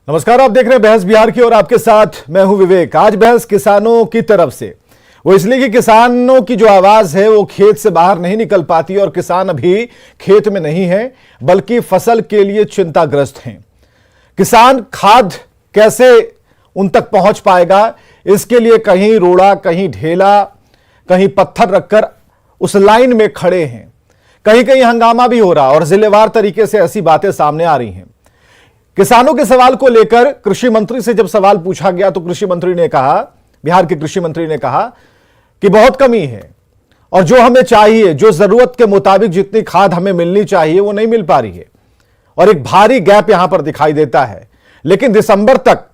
नमस्कार, आप देख रहे हैं बहस बिहार की और आपके साथ मैं हूं विवेक। आज बहस किसानों की तरफ से, वो इसलिए कि किसानों की जो आवाज है वो खेत से बाहर नहीं निकल पाती और किसान अभी खेत में नहीं है बल्कि फसल के लिए चिंताग्रस्त हैं। किसान खाद कैसे उन तक पहुंच पाएगा, इसके लिए कहीं रोड़ा, कहीं ढेला, कहीं पत्थर रखकर उस लाइन में खड़े हैं। कहीं कहीं हंगामा भी हो रहा और जिलेवार तरीके से ऐसी बातें सामने आ रही हैं। किसानों के सवाल को लेकर कृषि मंत्री से जब सवाल पूछा गया तो कृषि मंत्री ने कहा, बिहार के कृषि मंत्री ने कहा कि बहुत कमी है और जो हमें चाहिए, जो जरूरत के मुताबिक जितनी खाद हमें मिलनी चाहिए वो नहीं मिल पा रही है और एक भारी गैप यहां पर दिखाई देता है। लेकिन दिसंबर तक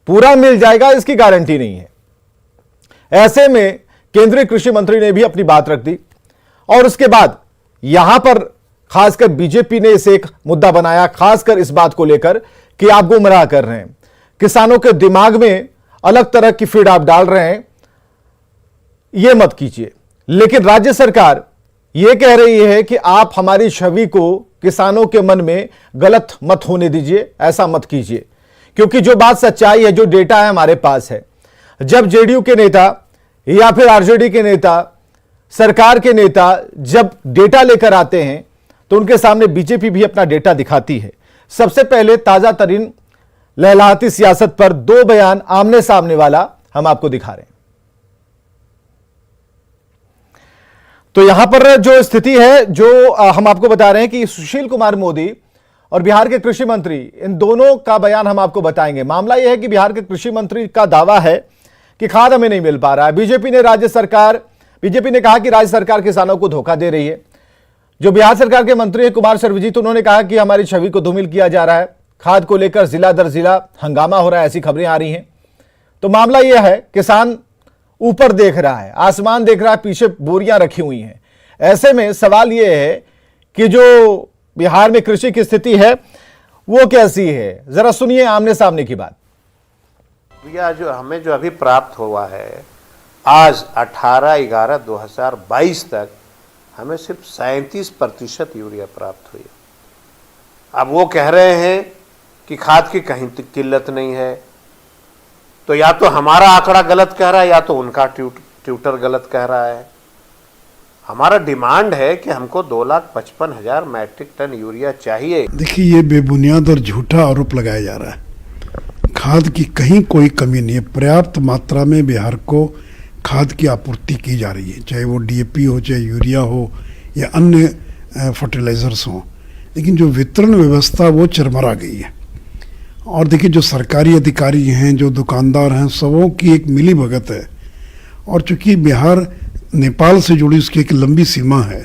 पूरा मिल जाएगा इसकी गारंटी नहीं है। ऐसे में केंद्रीय कृषि मंत्री ने भी अपनी बात रख दी और उसके बाद यहां पर खासकर बीजेपी ने इसे एक मुद्दा बनाया, खासकर इस बात को लेकर कि आप गुमराह कर रहे हैं, किसानों के दिमाग में अलग तरह की फीड आप डाल रहे हैं, यह मत कीजिए। लेकिन राज्य सरकार यह कह रही है कि आप हमारी छवि को किसानों के मन में गलत मत होने दीजिए, ऐसा मत कीजिए, क्योंकि जो बात सच्चाई है, जो डेटा है हमारे पास है। जब जेडीयू के नेता या फिर आरजेडी के नेता, सरकार के नेता जब डेटा लेकर आते हैं तो उनके सामने बीजेपी भी अपना डेटा दिखाती है। सबसे पहले ताजा तरीन लहलहाती सियासत पर दो बयान आमने सामने वाला हम आपको दिखा रहे हैं। तो यहां पर जो स्थिति है, जो हम आपको बता रहे हैं कि सुशील कुमार मोदी और बिहार के कृषि मंत्री, इन दोनों का बयान हम आपको बताएंगे। मामला यह है कि बिहार के कृषि मंत्री का दावा है कि खाद हमें नहीं मिल पा रहा है। बीजेपी ने कहा कि राज्य सरकार किसानों को धोखा दे रही है। जो बिहार सरकार के मंत्री हैं कुमार सर्वजीत, उन्होंने कहा कि हमारी छवि को धूमिल किया जा रहा है, खाद को लेकर जिला दर जिला हंगामा हो रहा है, ऐसी खबरें आ रही हैं। तो मामला यह है, किसान ऊपर देख रहा है, आसमान देख रहा है, पीछे बोरियां रखी हुई हैं। ऐसे में सवाल यह है कि जो बिहार में कृषि की स्थिति है वो कैसी है, जरा सुनिए आमने सामने की बात। भैया, जो हमें जो अभी प्राप्त हुआ है, आज 18/11/2022 तक हमें सिर्फ 37% यूरिया प्राप्त हुई। अब वो कह रहे हैं कि खाद की कहीं किल्लत नहीं है, तो या तो हमारा आंकड़ा गलत कह रहा है या तो उनका ट्यूटर गलत कह रहा है। हमारा डिमांड है कि हमको 2,55,000 मैट्रिक टन यूरिया चाहिए। देखिए, ये बेबुनियाद और झूठा आरोप लगाया जा रहा है। खाद की कहीं कोई कमी नहीं है, पर्याप्त मात्रा में बिहार को खाद की आपूर्ति की जा रही है, चाहे वो डीएपी हो, चाहे यूरिया हो या अन्य फर्टिलाइजर्स हों। लेकिन जो वितरण व्यवस्था वो चरमरा गई है। और देखिए, जो सरकारी अधिकारी हैं, जो दुकानदार हैं, सबों की एक मिली भगत है। और चूंकि बिहार नेपाल से जुड़ी उसकी एक लंबी सीमा है,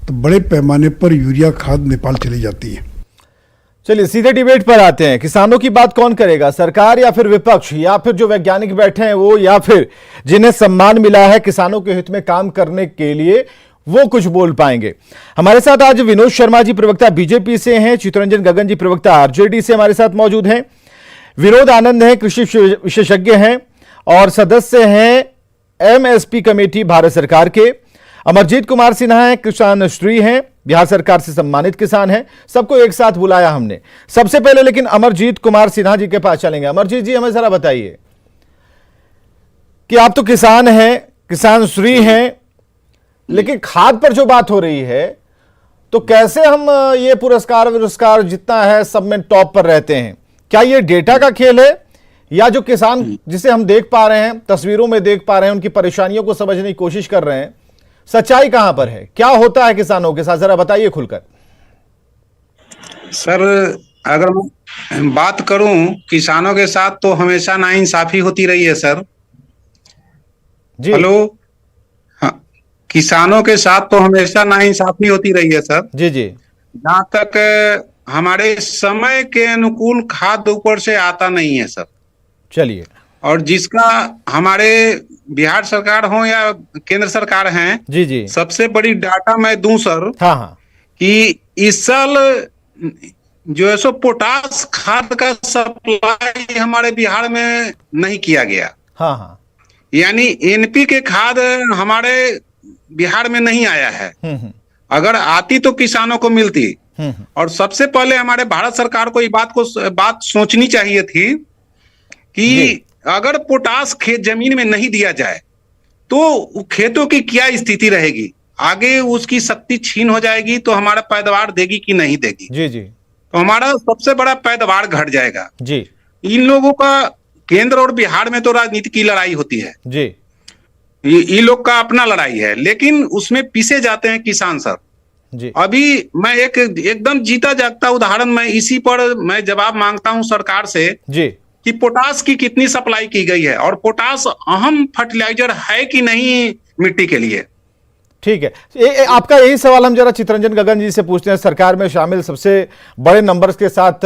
तो बड़े पैमाने पर यूरिया खाद नेपाल चली जाती है। चलिए सीधे डिबेट पर आते हैं। किसानों की बात कौन करेगा, सरकार या फिर विपक्ष, या फिर जो वैज्ञानिक बैठे हैं वो, या फिर जिन्हें सम्मान मिला है किसानों के हित में काम करने के लिए, वो कुछ बोल पाएंगे। हमारे साथ आज विनोद शर्मा जी प्रवक्ता बीजेपी से हैं, चित्तरंजन गगन जी प्रवक्ता आरजेडी से हमारे साथ मौजूद हैं, विनोद आनंद हैं, कृषि विशेषज्ञ हैं और सदस्य हैं एमएसपी कमेटी भारत सरकार के, अमरजीत कुमार सिन्हा हैं, किसान श्री हैं, बिहार सरकार से सम्मानित किसान हैं। सबको एक साथ बुलाया हमने। सबसे पहले लेकिन अमरजीत कुमार सिन्हा जी के पास चलेंगे। अमरजीत जी, हमें जरा बताइए कि आप तो किसान हैं, किसान श्री हैं, लेकिन खाद पर जो बात हो रही है तो कैसे हम ये पुरस्कार जितना है सब में टॉप पर रहते हैं? क्या ये डेटा का खेल है या जो किसान जिसे हम देख पा रहे हैं, तस्वीरों में देख पा रहे हैं, उनकी परेशानियों को समझने की कोशिश कर रहे हैं? सच्चाई कहां पर है, क्या होता है किसानों के साथ, जरा बताइए खुलकर। सर, अगर मैं बात करूं किसानों के साथ तो हमेशा नाइंसाफी होती रही है सर जी। हेलो, हाँ, किसानों के साथ तो हमेशा नाइंसाफी होती रही है सर जी जी। जहां तक हमारे समय के अनुकूल खाद ऊपर से आता नहीं है सर। चलिए, और जिसका हमारे बिहार सरकार हो या केंद्र सरकार हैं जी जी, सबसे बड़ी डाटा मैं दूं सर, हाँ हाँ, कि इस साल जो है सो पोटास खाद का सप्लाई हमारे बिहार में नहीं किया गया। हाँ हाँ, यानी एनपीके खाद हमारे बिहार में नहीं आया है। अगर आती तो किसानों को मिलती। और सबसे पहले हमारे भारत सरकार को ये बात सोचनी चाहिए थी कि अगर पोटास खेत जमीन में नहीं दिया जाए तो खेतों की क्या स्थिति रहेगी, आगे उसकी शक्ति छीन हो जाएगी तो हमारा पैदावार देगी कि नहीं देगी। जी जी। तो हमारा सबसे बड़ा पैदावार घट जाएगा। जी। इन लोगों का केंद्र और बिहार में तो राजनीति की लड़ाई होती है जी। ये लोग का अपना लड़ाई है, लेकिन उसमें पीछे जाते हैं किसान सर। जी। अभी मैं एकदम जीता जागता उदाहरण मैं इसी पर मैं जवाब मांगता हूं सरकार से जी कि पोटास की कितनी सप्लाई की गई है और पोटास अहम फर्टिलाइजर है कि नहीं मिट्टी के लिए। ठीक है, आपका यही सवाल हम जरा चितरंजन गगन जी से पूछते हैं। सरकार में शामिल सबसे बड़े नंबर्स के साथ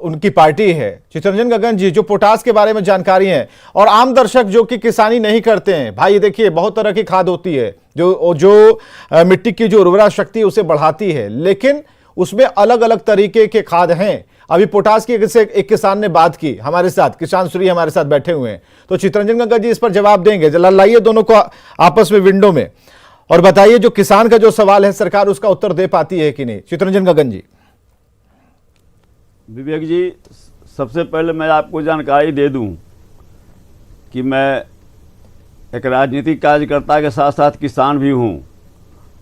उनकी पार्टी है। चितरंजन गगन जी, जो पोटास के बारे में जानकारी है और आम दर्शक जो कि किसानी नहीं करते हैं, भाई देखिए बहुत तरह की खाद होती है जो मिट्टी की जो उर्वरा शक्ति है उसे बढ़ाती है, लेकिन उसमें अलग अलग तरीके के खाद हैं। अभी पोटास की एक किसान ने बात की हमारे साथ, किसान श्री हमारे साथ बैठे हुए हैं, तो चितरंजन गगन जी इस पर जवाब देंगे। लाइए दोनों को आपस में विंडो में और बताइए जो किसान का जो सवाल है सरकार उसका उत्तर दे पाती है कि नहीं। चितरंजन गगन जी। विवेक जी, सबसे पहले मैं आपको जानकारी दे दूं कि मैं एक राजनीतिक कार्यकर्ता के साथ साथ किसान भी हूं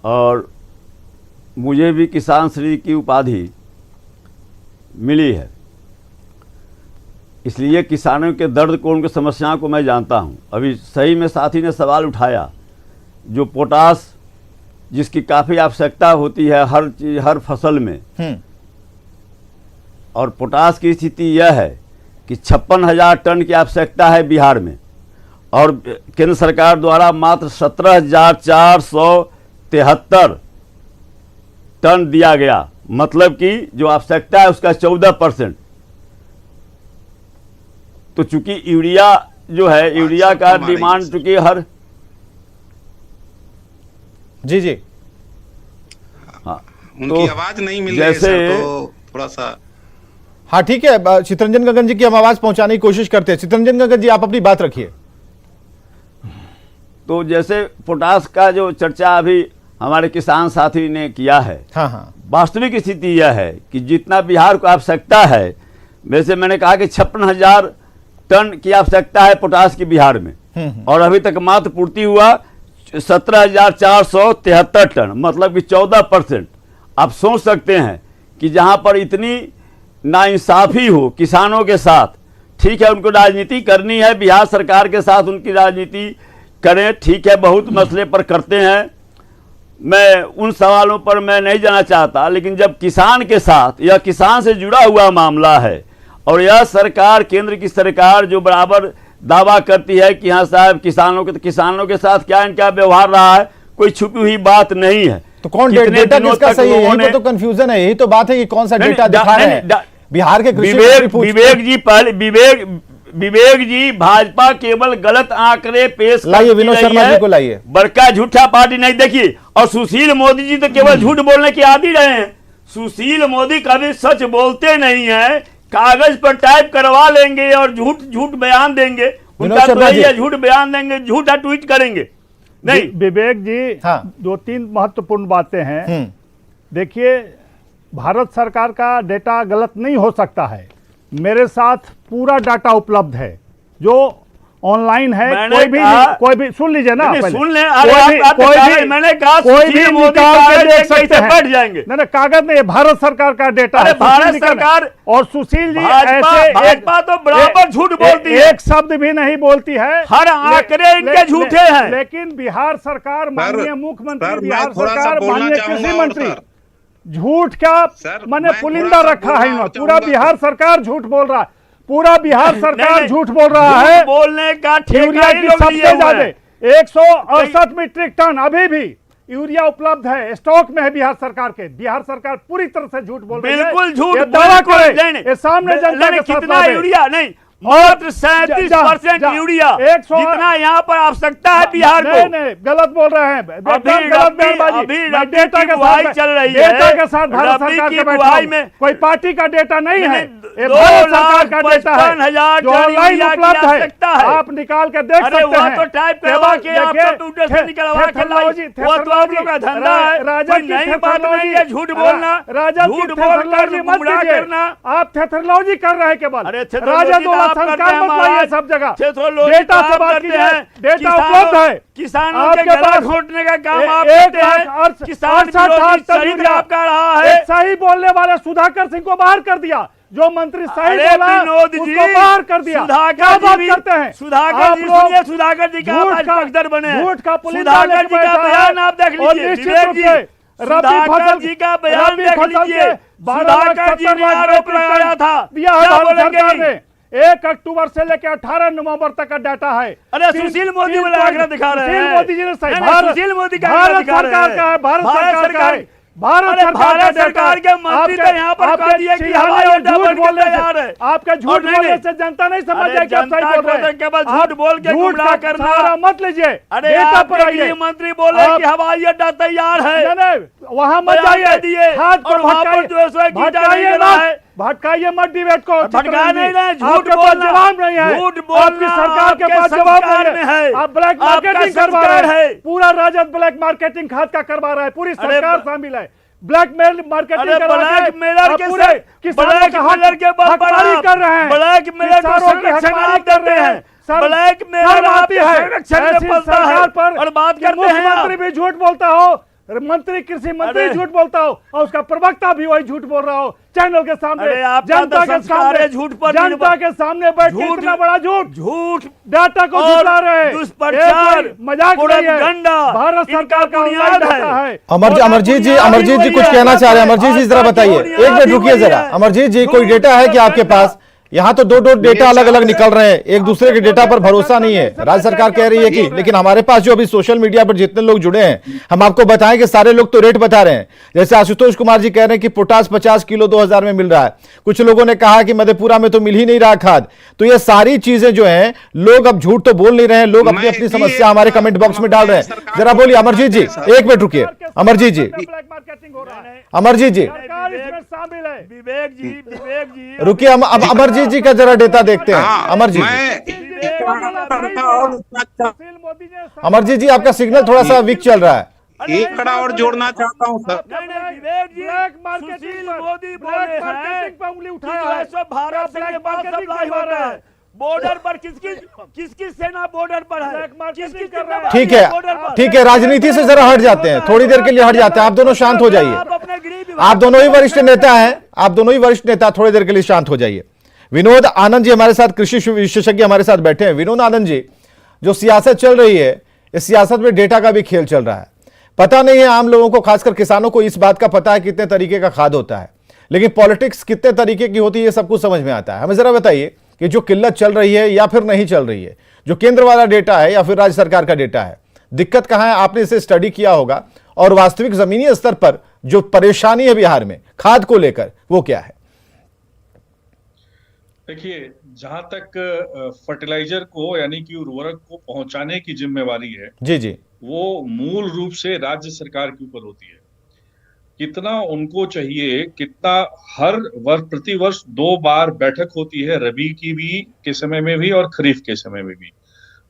और मुझे भी किसान श्री की उपाधि मिली है, इसलिए किसानों के दर्द को, उनकी समस्याओं को मैं जानता हूं। अभी सही में साथी ने सवाल उठाया, जो पोटास जिसकी काफ़ी आवश्यकता होती है हर फसल में, और पोटास की स्थिति यह है कि 56,000 टन की आवश्यकता है बिहार में और केंद्र सरकार द्वारा मात्र 17,473 टन दिया गया, मतलब कि जो आवश्यकता है उसका 14%। तो चूंकि यूरिया जो है, यूरिया का डिमांड चूंकि हर जी हाँ, उनकी आवाज नहीं मिल रही है सर, तो थोड़ा सा। हाँ ठीक है, चितरंजन गगन जी की हम आवाज पहुंचाने की कोशिश करते हैं। चितरंजन गगन जी आप अपनी बात रखिए। तो जैसे पोटास का जो चर्चा अभी हमारे किसान साथी ने किया है, हाँ, वास्तविक स्थिति यह है कि जितना बिहार को आवश्यकता है, वैसे मैंने कहा कि 56,000 टन की आवश्यकता है पोटास की बिहार में, और अभी तक मात्र पूर्ति हुआ 17,473 टन, मतलब कि 14%। आप सोच सकते हैं कि जहां पर इतनी नाइंसाफी हो किसानों के साथ, ठीक है उनको राजनीति करनी है, बिहार सरकार के साथ उनकी राजनीति करें, ठीक है, बहुत मसले पर करते हैं, मैं उन सवालों पर मैं नहीं जाना चाहता, लेकिन जब किसान के साथ, यह किसान से जुड़ा हुआ मामला है और यह सरकार, केंद्र की सरकार जो बराबर दावा करती है कि हाँ साहब किसानों के साथ क्या इनका व्यवहार रहा है, कोई छुपी हुई बात नहीं है। तो कौन डेटा किसका सही है? यही तो कंफ्यूजन है, यही तो बात है कि कौन सा डेटा दिखा रहे हैं बिहार के कृषि। विवेक जी, भाजपा केवल गलत आंकड़े पेश लाइए, विनोद शर्मा जी को लाइए। बड़का झूठा पार्टी नहीं देखिए, और सुशील मोदी जी तो केवल झूठ बोलने के आदी रहे हैं। सुशील मोदी कभी सच बोलते नहीं है, कागज पर टाइप करवा लेंगे और झूठ बयान देंगे, उनका तो यही है, झूठ बयान देंगे, झूठा ट्वीट करेंगे। नहीं विवेक जी, हाँ। 2-3 महत्वपूर्ण बातें हैं। देखिए, भारत सरकार का डेटा गलत नहीं हो सकता है, मेरे साथ पूरा डाटा उपलब्ध है जो ऑनलाइन है। कोई भी सुन लीजिए ना, सुन ले, मैंने कहा कोई भी निकाल के देख सकते हैं, बैठ जाएंगे। नहीं, कागज में भारत सरकार का डेटा है, भारत सरकार। और सुशील जी भाजपा तो बराबर झूठ बोलती है, एक शब्द भी नहीं बोलती है, हर आंकड़े इनके झूठे हैं। लेकिन बिहार सरकार, माननीय मुख्यमंत्री, बिहार सरकार, माननीय कृषि मंत्री, झूठ क्या मैंने पुलिंदा रखा है इन्होंने। पूरा बिहार सरकार झूठ बोल रहा है, पूरा बिहार सरकार झूठ बोल रहा है। बोलने का यूरिया की सबसे ज्यादा 168 मीट्रिक टन अभी भी यूरिया उपलब्ध है, स्टॉक में है बिहार सरकार के। बिहार सरकार पूरी तरह से झूठ बोल रही है, बिल्कुल झूठ, दावा करे सामने जनता के साथ। कितना यूरिया नहीं, मात्र 37% यूरिया 100 जितना यहाँ पर आवश्यकता है बिहार को। नहीं, गलत बोल रहे हैं, गलत बयानबाजी। अभी मैं रबी डेटा की के बुआई साथ चल रही है। डेटा के साथ भारत रबी सरकार की के बैठा बुआई हूं। में कोई पार्टी का डेटा नहीं है, ये 2 भारत सरकार लाख का डेटा है 55,000 जो टन ऑनलाइन यूरिया की उपलब्ध आवश्यकता है। है, आप निकाल के देख अरे सकते वह हैं। तो टाइप करवा के आप कंप्यूटर से निकलवा के लाई, वो तो आप लोग का धंधा है। कोई नई बात नहीं है झूठ बोलना, झूठ बोलकर गुमराह करना। आप थेथरोलॉजी कर रहे हैं केवल। अरे राजा दौलत संस्कार मत लाइए सब जगह। थेथरोलॉजी डेटा से आप बात करते कीजिए, हैं। डेटा उपलब्ध है। किसानों के आपके गला पास घोटने का काम आप 1 करते हैं। लाख किसान विरोधी चरित्र आपका रहा है। सही बोलने वाले सुधाकर सिंह को बाहर कर दिया, जो मंत्री सही अरे बोला विनोद जी, उसको बाहर कर दिया। क्या सुधाकर बात जी करते हैं सुधाकर आप जी, लोग? सुनिए सुधाकर जी का झूठ आज का पक्षधर बने हैं। झूठ का पुलिस सुधाकर जी का बयान आप देख लीजिए, विवेक जी, सुधाकर जी का बयान देख लीजिए। सुधाकर जी ने आरोप लगाया था, दिया क्या है भारत बोलेंगे? सरकार ने 1 अक्टूबर से लेकर 18 नवंबर तक का डाटा है। अरे सुशील मोदी वाला आंकड़ा दिखा रहे हैं। सुशील मोदी जी ने सही, नहीं, नहीं, सुशील मोदी का आंकड़ा भारत दिखा रहे सरकार हैं। का है, भारत सरकार का है। भारत अरे सरकार का भारत डेटा सरकार के मंत्री तो यहाँ पर कह दिए कि हवाई अड्डा झूठ बन के बोलने तैयार है। से आपका झूठ और नहीं, बोलने नहीं। से जनता नहीं समझ अरे जाए कि आप सही जनता बोल रहे को हैं। तो केवल आप झूठ बोल के झूठ गुमराह का करना। सहारा मत लीजिए, अरे डेटा पर आपके आइए। गृह मंत्री बोले कि हवाई अड्डा तैयार है। नहीं, वहां मत बयान जाइए, दिए हाथ और को वहां पर जो है सो एक ईंटा नहीं भटकाइए गिरा मत, है। भटकाइए मत डिबेट को। भटका नहीं रहे, झूठ आपके पास बोलना, जवाब नहीं है, झूठ बोलना आपकी सरकार के आपके पास जवाब संस्कार नहीं में है। है। आप ब्लैक आपका मार्केटिंग करवा संस्कार रहे है। हैं, पूरा राजद ब्लैक मार्केटिंग खाद का करवा रहा है, पूरी अरे सरकार शामिल है। ब्लैकमेल मार्केटिंग अरे करवा के ब्लैकमेलर आप के पूरे से किसानों का ब्लैकमेलर के बल पर हकमारी आप कर रहे हैं, ब्लैकमेलर को किसानों की संरक्षण हकमारी आप कर देते रहे हैं। हैं। ब्लैकमेलर शर्म आप आती है संरक्षण में ऐसी पलता है सरकार पर और बात कि करते हैं मुख्यमंत्री आप। भी झूठ बोलता हो, मंत्री कृषि मंत्री अरे झूठ बोलता हो और उसका प्रवक्ता भी वही झूठ बोल रहा हो चैनल के सामने, अरे आपका जनता तो के संस्कार है सामने, झूठ पर जनता के सामने बैठ के झूठ- इतना बड़ा झूठ झूठ डाटा को और झुठला रहे हैं। दुष्प्रचार, ये कोई मजाक नहीं है, प्रोपेगेंडा, भारत इनका सरकार का बुनियाद ऑनलाइन डाटा है। है। अमरजीत जी कुछ कहना चाह रहे हैं। अमरजीत जी जरा बताइए, एक मिनट रुकिए जरा। अमरजीत जी, कोई डेटा है कि आपके पास? यहाँ तो दो डेटा अलग अलग निकल रहे हैं, एक दूसरे के डेटा पर भरोसा नहीं है। राज्य सरकार कह रही है कि, लेकिन हमारे पास जो अभी सोशल मीडिया पर जितने लोग जुड़े हैं, हम आपको बताएं कि सारे लोग तो रेट बता रहे हैं। जैसे आशुतोष कुमार जी कह रहे हैं कि पोटास 50 किलो 2000 में मिल रहा है। कुछ लोगों ने कहा कि मधेपुरा में तो मिल ही नहीं रहा खाद। तो ये सारी चीजें जो हैं, लोग अब झूठ तो बोल नहीं रहे हैं, लोग अपनी अपनी समस्या हमारे कमेंट बॉक्स में डाल रहे हैं। जरा बोलिए अमरजीत जी, एक मिनट रुकिए। अमरजीत जी, ब्लैक मार्केटिंग हो रहा है, अमरजीत जी सरकार इसमें शामिल है। विवेक जी रुकिए, हम अब अमरजीत जी का जरा डेटा देखते हैं। अमरजीत जी, सुशील मोदी ने अमरजीत जी, आपका सिग्नल थोड़ा सा वीक चल रहा है। एक कड़ा और जोड़ना चाहता हूं सर। नहीं, विवेक जी, ब्लैक मार्केटिंग सुशील पर- मोदी ब्लैक बोले हैं मार्केटिंग पर उंगली कि उठाया जो है। है सो भारत से ब्लैक नेपाल मार्केटिंग सप्लाई करवा होता रहे है। हैं। बॉर्डर पर किसकी सेना बॉर्डर पर है? ब्लैक मार्केटिंग किसकी कर रहे हैं। ठीक बॉर्डर पर? है, ठीक है, राजनीति से जरा हट जाते हैं, थोड़ी देर के लिए हट जाते हैं। आप दोनों शांत हो जाइए। आप अपने गृह विभाग आप दोनों ही वरिष्ठ नेता हैं, आप दोनों ही वरिष्ठ नेता, थोड़ी देर के लिए शांत हो जाइए। विनोद आनंद जी हमारे साथ, कृषि विशेषज्ञ हमारे साथ बैठे हैं। विनोद आनंद जी, जो सियासत चल रही है, इस सियासत में डेटा का भी खेल चल रहा है। पता नहीं है आम लोगों को, खासकर किसानों को इस बात का पता है कितने तरीके का खाद होता है, लेकिन पॉलिटिक्स कितने तरीके की होती है ये सब कुछ समझ में आता है। हमें जरा बताइए कि जो किल्लत चल रही है या फिर नहीं चल रही है, जो केंद्र वाला डेटा है या फिर राज्य सरकार का डेटा है, दिक्कत कहां है? आपने इसे स्टडी किया होगा, और वास्तविक जमीनी स्तर पर जो परेशानी है बिहार में खाद को लेकर, वो क्या है? देखिए, जहां तक फर्टिलाइजर को यानी कि उर्वरक को पहुंचाने की जिम्मेवारी है, जी जी, वो मूल रूप से राज्य सरकार के ऊपर होती है। कितना उनको चाहिए, कितना हर वर्ष प्रति वर्ष 2 बार बैठक होती है, रबी की भी के समय में भी और खरीफ के समय में भी।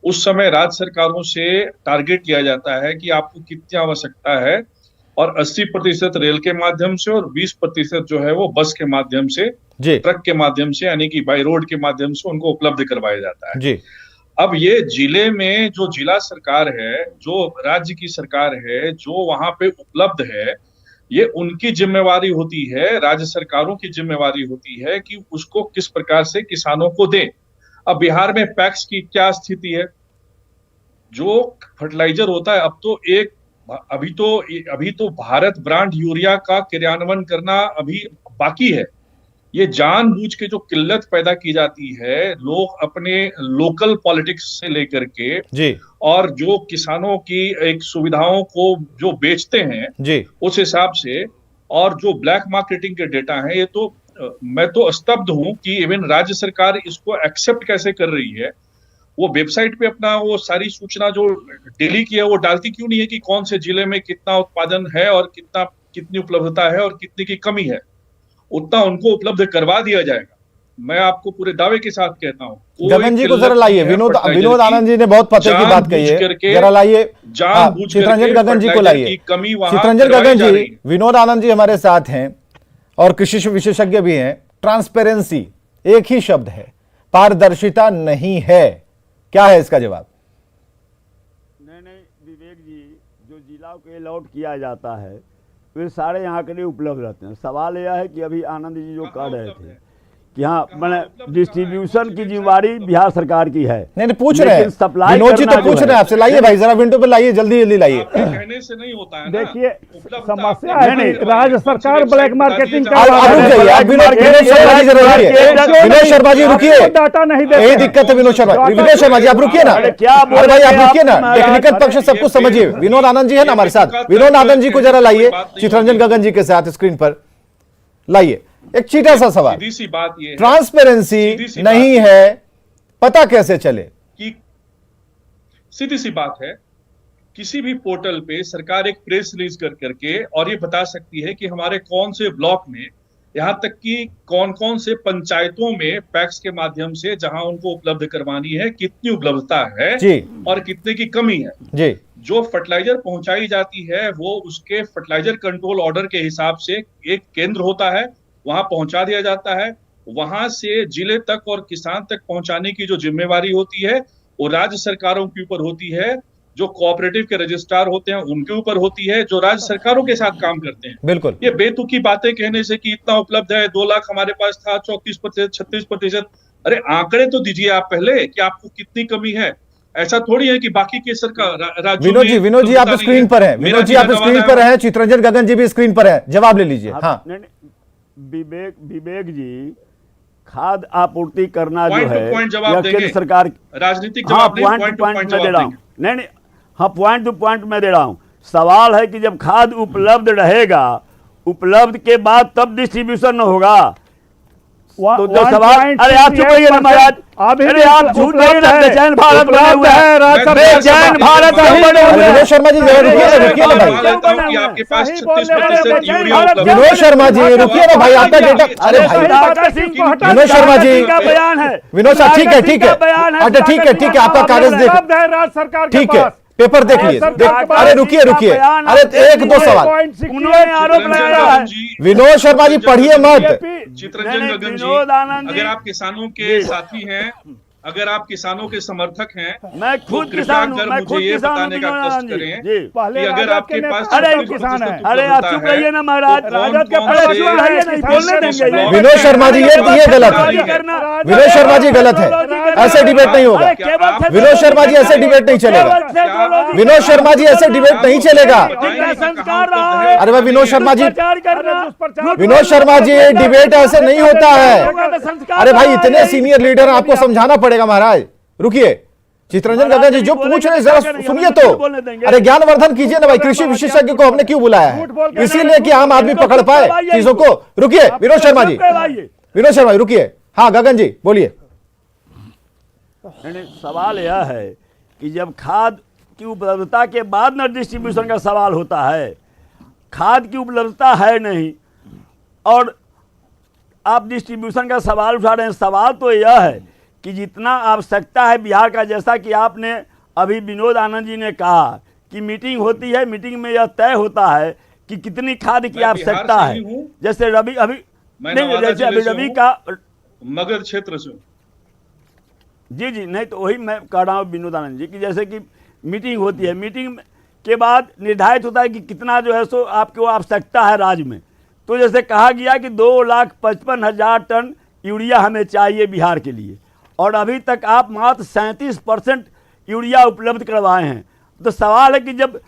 उस समय राज्य सरकारों से टारगेट लिया जाता है कि आपको कितनी आवश्यकता है, और 80% रेल के माध्यम से और 20% जो है वो बस के माध्यम से, जी ट्रक के माध्यम से, यानी कि बाई रोड के माध्यम से उनको उपलब्ध करवाया जाता है। जी, अब ये जिले में जो जिला सरकार है, जो राज्य की सरकार है, जो वहां पे उपलब्ध है, ये उनकी जिम्मेवारी होती है, राज्य सरकारों की जिम्मेवारी होती है कि उसको किस प्रकार से किसानों को दें। अब बिहार में पैक्स की क्या स्थिति है? जो फर्टिलाइजर होता है, अभी तो भारत ब्रांड यूरिया का क्रियान्वयन करना अभी बाकी है। ये जानबूझ के जो किल्लत पैदा की जाती है, लोग अपने लोकल पॉलिटिक्स से लेकर के जी और जो किसानों की एक सुविधाओं को जो बेचते हैं जी, उस हिसाब से, और जो ब्लैक मार्केटिंग के डेटा हैं, ये तो मैं तो स्तब्ध हूं कि इवन राज्य सरकार इसको एक्सेप्ट कैसे कर रही है। वो वेबसाइट पे अपना वो सारी सूचना जो डेली की है वो डालती क्यों नहीं है कि कौन से जिले में कितना उत्पादन है और कितनी उपलब्धता है और कितनी की कमी है, उतना उनको उपलब्ध करवा दिया जाएगा। मैं आपको पूरे दावे के साथ कहता हूँ। गगन जी को जरा लाइए, विनोद आनंद जी ने बहुत पते की बात कही है, जरा लाइए चित्रंजन गगन जी को लाइए। चित्रंजन गगन जी, विनोद आनंद जी हमारे साथ हैं और कृषि विशेषज्ञ भी हैं। ट्रांसपेरेंसी एक ही शब्द है, पारदर्शिता नहीं है, क्या है इसका जवाब? नहीं विवेक जी, जो जिला को अलॉट किया जाता है वे सारे यहाँ के लिए उपलब्ध रहते हैं। सवाल यह है कि अभी आनंद जी जो कह रहे थे कि हाँ मैंने डिस्ट्रीब्यूशन की जिम्मेवारी बिहार सरकार की है। नहीं पूछ रहे हैं, विनोद जी तो पूछ रहे हैं आपसे। लाइए भाई जरा विंडो पे लाइए, जल्दी लाइए। कहने से नहीं होता है। देखिए समस्या है नहीं, राज्य सरकार ब्लैक मार्केटिंग कर आप रुक जाइए, आप विनोद शर्मा जी जरा रुकिए। विनोद शर्मा जी रुकिए, डाटा नहीं देते, यही दिक्कत है विनोद शर्मा जी आप रुकिए ना। अरे भाई आप रुकिए ना, टेक्निकल पक्ष सब कुछ समझिए। विनोद आनंद जी है ना हमारे साथ, विनोद आनंद जी को जरा लाइए चित्रंजन गगन जी के साथ स्क्रीन पर लाइए। एक छोटा सा सवाल, सीधी सी बात ये है, ट्रांसपेरेंसी नहीं है, पता कैसे चले? कि सीधी सी बात है, किसी भी पोर्टल पे सरकार एक प्रेस रिलीज कर करके और ये बता सकती है कि हमारे कौन से ब्लॉक में, यहाँ तक कि कौन कौन से पंचायतों में पैक्स के माध्यम से जहां उनको उपलब्ध करवानी है, कितनी उपलब्धता है जी, और कितने की कमी है जी। जो फर्टिलाइजर पहुंचाई जाती है वो उसके फर्टिलाइजर कंट्रोल ऑर्डर के हिसाब से एक केंद्र होता है, वहां पहुंचा दिया जाता है। वहां से जिले तक और किसान तक पहुंचाने की जो जिम्मेवारी होती है वो राज्य सरकारों के ऊपर होती है, जो कोऑपरेटिव के रजिस्ट्रार होते हैं उनके ऊपर होती है, जो राज्य सरकारों के साथ काम करते हैं। बिल्कुल, ये बेतुकी बातें कहने से कि इतना उपलब्ध है, 2 लाख हमारे पास था, 34%, 36%, अरे आंकड़े तो दीजिए आप पहले कि आपको कितनी कमी है। ऐसा थोड़ी है कि बाकी के सरकार विनोद जी आप स्क्रीन पर हैं, विनोद जी आप स्क्रीन पर हैं, चित्रंजन गगन जी भी स्क्रीन पर हैं, जवाब ले लीजिए। हाँ विवेक जी, खाद आपूर्ति करना जो है यह केंद्र सरकार, राजनीतिक हाँ पॉइंट टू पॉइंट मैं दे रहा हूँ, नहीं हाँ पॉइंट टू पॉइंट मैं दे रहा हूँ। सवाल है कि जब खाद उपलब्ध रहेगा, उपलब्ध के बाद तब डिस्ट्रीब्यूशन न होगा, तो जो सवाल, अरे आप चुप रहिए ना महाराज, अरे आप झूठ नहीं ना, बेचैन भारत बने हुए हैं, बेचैन भारत बने हुए हैं। विनोद शर्मा जी रुकिए ना भाई, आपके पास 36% यूरिया विनोद शर्मा जी रुकिए ना भाई, आपका डेटा, अरे भाई विनोद शर्मा जी का बयान है, विनोद साहब ठीक है अच्छा ठीक है आपका कागज देख, ठीक है पेपर देख लिए, अरे रुकिए अरे एक दो सवाल, उन्होंने आरोप लगाया है। विनोद शर्मा जी पढ़िए मत। चित्रंजन गगन जी, अगर आप किसानों के साथी हैं, अगर आप किसानों के समर्थक हैं, मैं खुद किसान हूं, मैं खुद ये किसान बताने का कष्ट करें कि अगर आपके पास अरे किसान है, अरे आप चुप रहिए ना महाराज, राजद के बोलने देंगे। विनोद शर्मा जी ये गलत है, विनोद शर्मा जी गलत है, ऐसे डिबेट नहीं होगा, विनोद शर्मा जी ऐसे डिबेट नहीं चलेगा, विनोद शर्मा जी ऐसे डिबेट नहीं चलेगा। अरे भाई विनोद शर्मा जी डिबेट ऐसे नहीं होता है। अरे भाई इतने सीनियर लीडर आपको समझाना पड़ेगा महाराज। रुकिए चित्रंजन गगन जी जो पूछ रहे हैं जरा सुनिए तो, अरे ज्ञानवर्धन कीजिए ना भाई। कृषि विशेषज्ञ को हमने क्यों बुलाया है? इसीलिए कि आम आदमी पकड़ पाए चीजों को। रुकिए विनोद शर्मा जी रुकिए। हाँ गगन जी बोलिए। सवाल यह है कि जब खाद की उपलब्धता के बाद न डिस्ट्रीब्यूशन का सवाल होता है, खाद की उपलब्धता है नहीं और आप डिस्ट्रीब्यूशन का सवाल उठा रहे हैं। सवाल तो यह है कि जितना आवश्यकता है बिहार का, जैसा कि आपने अभी विनोद आनंद जी ने कहा कि मीटिंग होती है, मीटिंग में यह तय होता है कि कितनी खाद की आवश्यकता है। जैसे रवि रवि का मगध क्षेत्र से जी नहीं, तो वही मैं कह रहा हूँ विनोद आनंद जी की, जैसे कि मीटिंग होती है, मीटिंग के बाद निर्धारित होता है कि कितना जो है सो आपको आवश्यकता है राज्य में। तो जैसे कहा गया कि 2,55,000 टन यूरिया हमें चाहिए बिहार के लिए, और अभी तक आप मात्र 37% यूरिया उपलब्ध करवाए हैं। तो सवाल है कि जब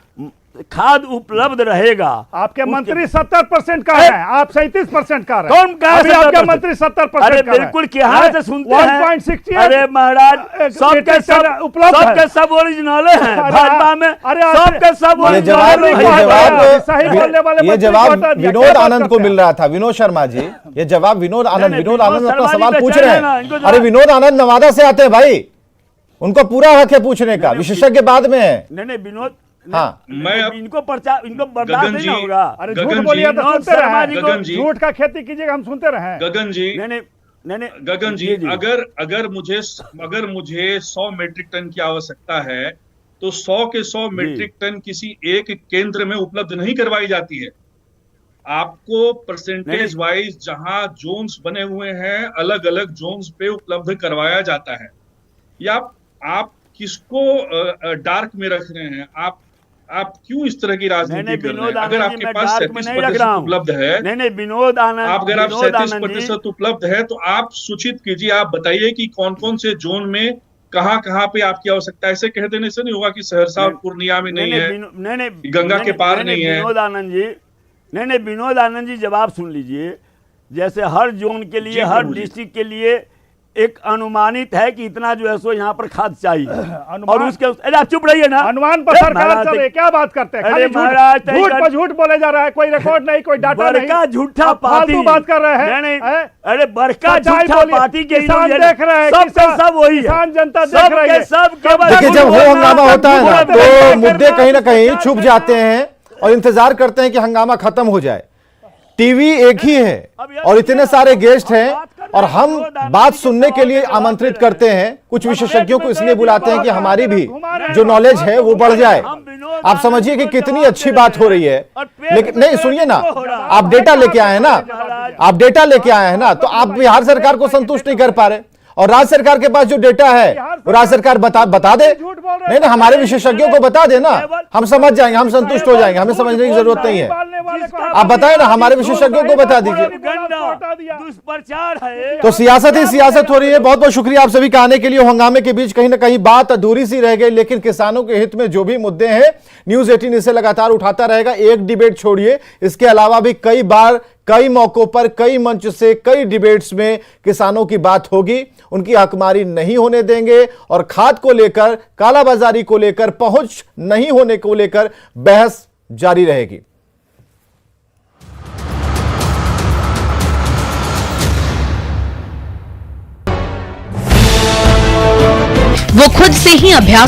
खाद उपलब्ध रहेगा। आपके मंत्री 70% का है, आप 37% का रहे। कौन कहा अभी आपके मंत्री 70% अरे का है। बिल्कुल क्या से सुनते हैं 1.68 अरे महाराज सबके सब उपलब्ध है। सबके सब ओरिजिनल हैं भाजपा में, सबके सब ये जवाब ये जवाब विनोद आनंद को मिल रहा था। विनोद शर्मा जी, ये जवाब विनोद आनंद अपना सवाल पूछ रहे हैं। अरे विनोद आनंद नवादा से आते हैं भाई, उनको पूरा हक है पूछने का, विशेषज्ञ बाद में है। नहीं विनोद, हाँ इनको बर्दाश्त नहीं होगा। अरे झूठ बोलिए तो सुनते रहे, गगन जी, झूठ का खेती कीजिएगा, हम सुनते रहे। गगन जी, नहीं गगन जी, अगर मुझे 100 मीट्रिक टन की आवश्यकता है तो 100 के 100 मीट्रिक टन किसी एक केंद्र में उपलब्ध नहीं करवाई जाती है। आपको परसेंटेज वाइज जहां जोन्स बने हुए हैं, अलग अलग जोन्स पे उपलब्ध करवाया जाता है। या आप किसको डार्क में रख रहे हैं? आप क्यों इस तरह की राजनीति कर रहे हैं? अगर आपके पास 37% उपलब्ध है, नहीं विनोद आनंद, अगर आप 37% उपलब्ध है तो आप सूचित कीजिए, आप बताइए कि कौन कौन से जोन में कहां कहां पे आपकी आवश्यकता है। ऐसे कह देने से नहीं होगा कि सहरसा और पूर्णिया में नहीं है, गंगा के पार नहीं है। विनोद आनंद जी, नहीं विनोद आनंद जी, जवाब सुन लीजिए। जैसे हर जोन के लिए, हर डिस्ट्रिक्ट के लिए एक अनुमानित है कि इतना जो है सो यहाँ पर खाद चाहिए, और उसके आप चुप रहिए ना, अनुमान पर सरकार चले, क्या बात करते हैं? अरे महाराज झूठ पर झूठ बोले जा रहा है, कोई रिकॉर्ड नहीं, कोई डाटा नहीं, बड़का झूठा पार्टी बात कर रहे हैं। नहीं अरे बड़का झूठा पार्टी के किसान देख रहे हैं, सब वही किसान जनता देख रही है, सब केवल देखिए जब हो हंगामा होता है ना तो मुद्दे कहीं ना कहीं छुप जाते हैं और इंतजार करते हैं कि हंगामा खत्म हो जाए। टीवी एक ही है और इतने सारे गेस्ट हैं और हम बात सुनने के लिए आमंत्रित करते हैं। कुछ विशेषज्ञों को इसलिए बुलाते हैं कि हमारी भी जो नॉलेज है वो बढ़ जाए। आप समझिए कि कितनी अच्छी बात हो रही है। लेकिन नहीं, सुनिए ना, आप डेटा लेके आए हैं ना, आप डेटा लेके आए हैं ना, तो आप बिहार सरकार को संतुष्ट नहीं कर पा रहे, और राज्य सरकार के पास जो डेटा है वो राज्य सरकार बता दे। नहीं ना, हमारे विशेषज्ञों को बता दे ना, हम समझ जाएंगे, हम संतुष्ट हो जाएंगे, हमें समझने की जरूरत नहीं है। आप बताएं ना, हमारे विशेषज्ञों को बता दीजिए। दुष्प्रचार है तो सियासत ही सियासत हो रही है। बहुत बहुत शुक्रिया आप सभी का आने के लिए। हंगामे के बीच कहीं ना कहीं बात अधूरी सी रह गई, लेकिन किसानों के हित में जो भी मुद्दे हैं न्यूज़ 18 इसे लगातार उठाता रहेगा। एक डिबेट छोड़िए, इसके अलावा भी कई बार, कई मौकों पर, कई मंच से, कई डिबेट्स में किसानों की बात होगी। उनकी हकमारी नहीं होने देंगे और खाद को लेकर, कालाबाजारी को लेकर, पहुंच नहीं होने को लेकर बहस जारी रहेगी। वो खुद से ही अभ्यास